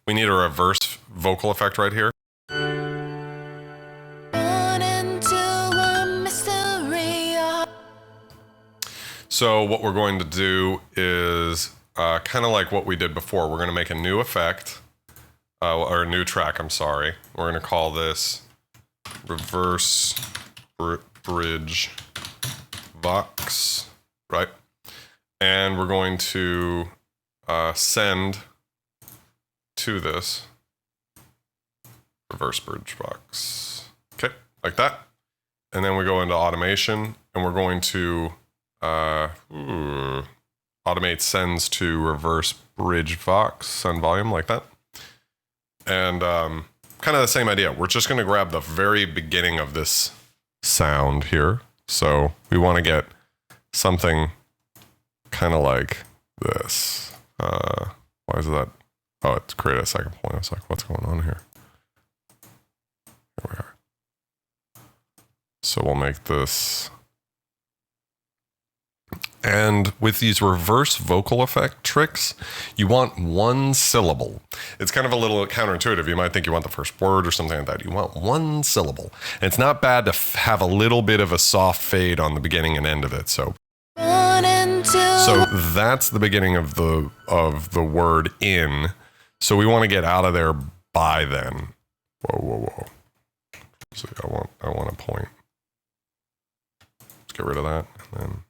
we need a reverse vocal effect right here. So what we're going to do is kind of like what we did before. We're going to make a new effect, or a new track, I'm sorry. We're going to call this reverse bridge vox, right? And we're going to send to this reverse bridge vox. Okay, like that. And then we go into automation, and we're going to automate sends to reverse bridge vox, send volume, like that. And kind of the same idea. We're just going to grab the very beginning of this sound here. So we want to get something kind of like this. Why is that? Oh, it's created a second point. I was like, what's going on here? Here we are. So we'll make this. And with these reverse vocal effect tricks, you want one syllable. It's kind of a little counterintuitive. You might think you want the first word or something like that. You want one syllable. And it's not bad to have a little bit of a soft fade on the beginning and end of it. So that's the beginning of the word in. So we want to get out of there by then. Whoa. So I want a point. Let's get rid of that. And then.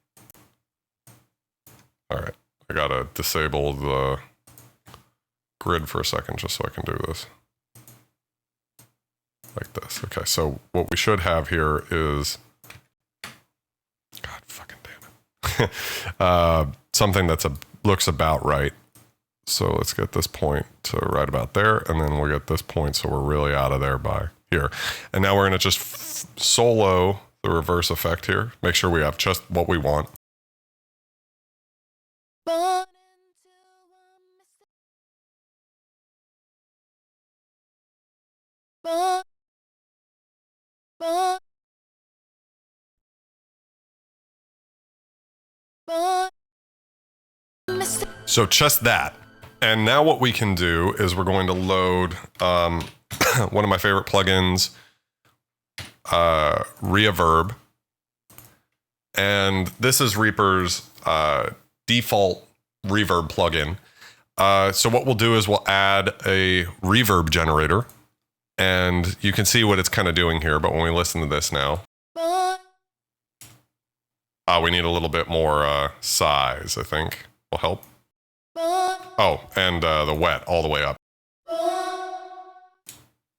All right, I gotta disable the grid for a second just so I can do this. Like this. Okay, so what we should have here is, God fucking damn it. Something that's looks about right. So let's get this point to right about there, and then we'll get this point so we're really out of there by here. And now we're gonna just solo the reverse effect here. Make sure we have just what we want. So just that. And now what we can do is we're going to load one of my favorite plugins, REVERB. And this is Reaper's default reverb plugin. So what we'll do is we'll add a reverb generator. And you can see what it's kind of doing here. But when we listen to this now, we need a little bit more size, I think will help. Oh, and the wet all the way up.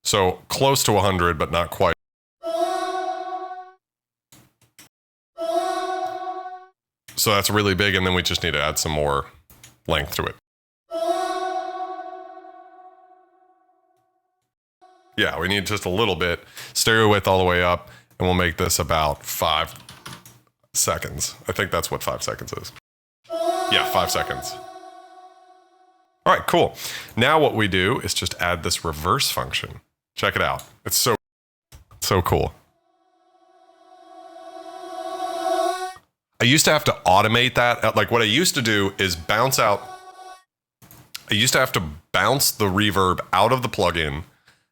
So close to 100, but not quite. So that's really big, and then we just need to add some more length to it. Yeah, we need just a little bit. Stereo width all the way up, and we'll make this about 5 seconds. I think that's what 5 seconds is. Yeah, 5 seconds. All right, cool. Now what we do is just add this reverse function. Check it out. It's so cool. I used to have to automate that. Like what I used to do is bounce out. I used to have to bounce the reverb out of the plugin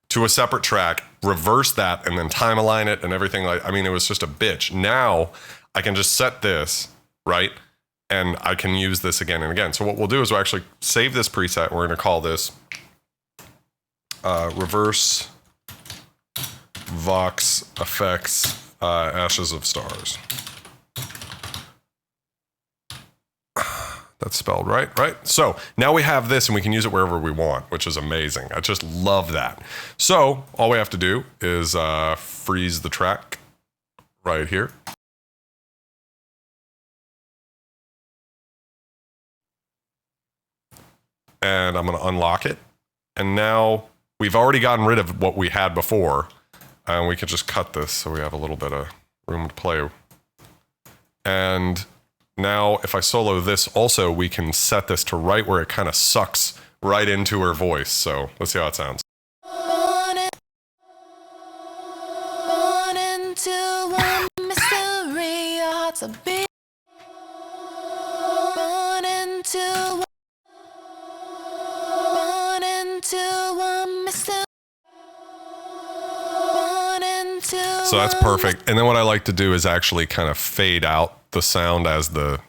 to a separate track, reverse that, and then time align it and everything. Like, I mean, it was just a bitch. Now I can just set this, right? And I can use this again and again. So what we'll do is we'll actually save this preset. We're going to call this reverse vox effects ashes of stars. That's spelled right? So now we have this and we can use it wherever we want, which is amazing. I just love that. So all we have to do is freeze the track right here. And I'm going to unlock it. And now we've already gotten rid of what we had before. And we can just cut this so we have a little bit of room to play. And now if I solo this also, we can set this to right where it kind of sucks right into her voice. So let's see how it sounds. Born into a mystery, our hearts are big. Born into So that's perfect. And then what I like to do is actually kind of fade out the sound as the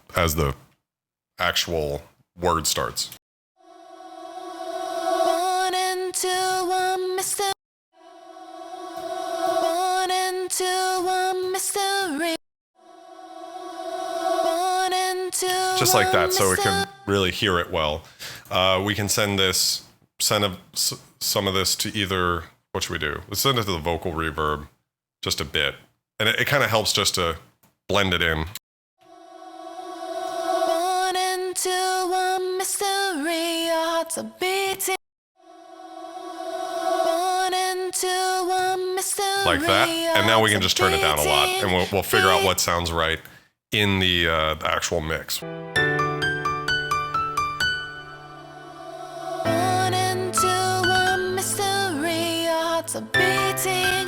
actual word starts. 1 and 2, 1 mystery. 1 and 2, 1 mystery. 1 and 2. Just like that, so we can really hear it well. We can send some of this to either, what should we do? Let's send it to the vocal reverb just a bit. And it kind of helps just to blend it in. 1 and 2, 1 mystery. Your hearts are beating. 1 and 2, 1 mystery. Like that. And now we can just turn it down a lot, and we'll figure out what sounds right in the actual mix. 1 and 2, 1 mystery. Your hearts are beating.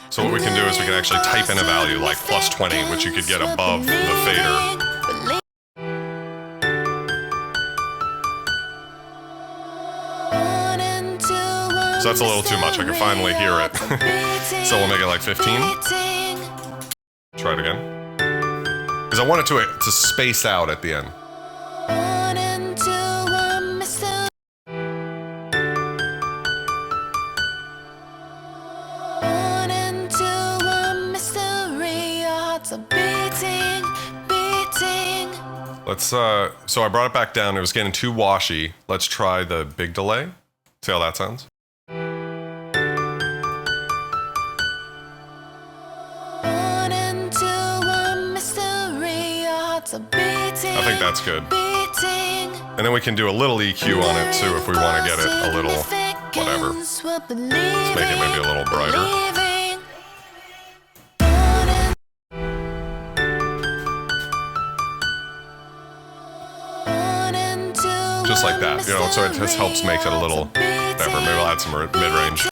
So what we can do is we can actually type in a value like +20, which you could get above the fader. So that's a little too much. I can finally hear it. So we'll make it like 15. Try it again. Because I want it to space out at the end. 1 and 2, 1 mystery. 1 and 2, 1 mystery. Your hearts are beating, beating. Let's so I brought it back down. It was getting too washy. Let's try the big delay. See how that sounds. 1 and 2, 1 mystery. Your hearts are beating. I think that's good. Beating. And then we can do a little EQ on it too if we want to get it a little whatever. Let's make it maybe a little brighter. Just like that, you know, so it just helps make it a little whatever. Maybe I'll add some mid-range.